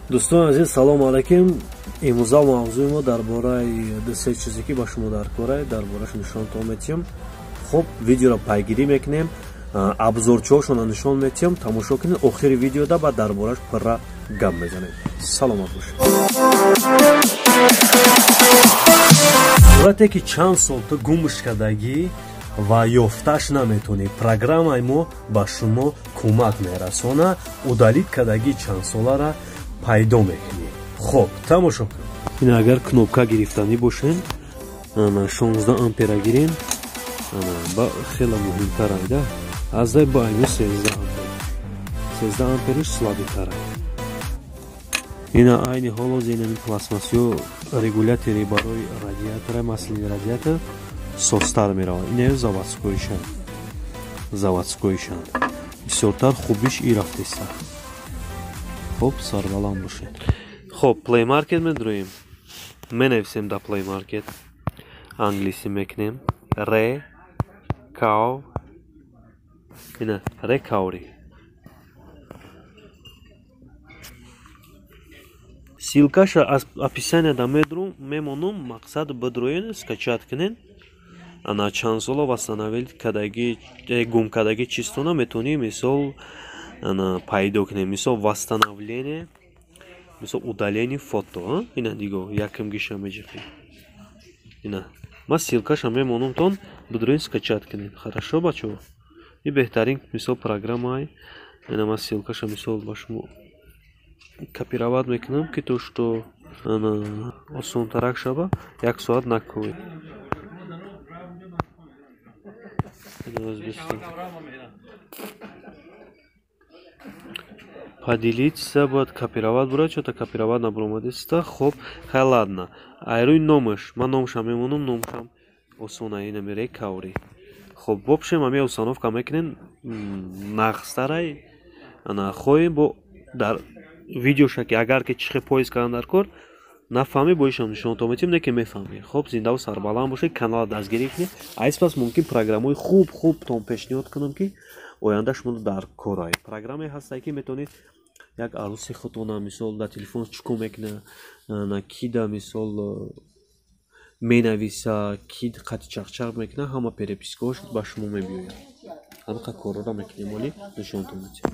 دوستان عزیز سلام علیکم. امروزا موضوع ما درباره سه چیزی که با شما در کاره دربارهش نشانتون میدیم. خب ویدیو را پیگیری میکنیم، ابزارچه‌هاشون نشون میدیم، تماشا کنید. آخر ویدیو دا بعد دربارهش پر گپ میزنیم. سلامت باشید. صورتی که چند سال تو گمش کردگی و یافتش نمیتونی، программаи мо ба шумо кӯмак мерасона удалид кардагии чанд сола ра пайдо мекунӣ. хоб тамошо кунед. ин агар кнопка гирифтанӣ бошен, ана 16 ампера гирен, ана ба хеле муҳимтар айда. аздай ба айну 13 ампер. 13 ампериш слабитар ай. ина айни ҳоло зинами пластмассиё регулятори барои радиатора, маслини радиатор состар меравад. ин заводскойшан. бисёртар хубиш и рафтеста. хоб сарбаланд бошед. хоб Play Market медроим. менависем да Play Market. англиси мекунем. ина recovery. силкаша описанияда мемонум. мақсад бидроен скачат кунен. ана чанд сола восстановить кадаги гум кадаги чистона метоним. мисол ана пайдо кунем. мисол восстановление, мисол удаление фото. ина диго яким гиша меҷихи. ина ма силкаша мемонум тон бидроен скачат кунен. хорошо бачо. и беҳтарин мисол программаи. ина ма силкаша мисол ба шумо копировать мекунам ки то что ана осонтарак шава. 1 соат накӯед. поделиться будет копировать брать, что-то копировать на бромадиста. хоп халадно айруй номаш ман номшам мемонам. номшам осона ина мере каври. хоп в общем ами установка мекунем. нахстарай ана хоим бо дар видеоша ки агар ки чихе поиск кардам дар кор нафаҳмӣ боишам нишонтон метим, не ки мефаҳмӣ. хоб зиндаву сарбаланд бошед. канала дастгирӣ кунед. айспас мумкин программаи хубтон пешниҳод кунам ки оянда шумо дар кор ай. программае ҳастае ки метавонед як арӯси худтона мисол дар телефон чико мекуна, на кида мисол менависа, кид қати чақчақ мекуна, ҳама перепискаҳош ба шумо мебиёяд. ҳамақа корора мекунем. оли нишонтон метим.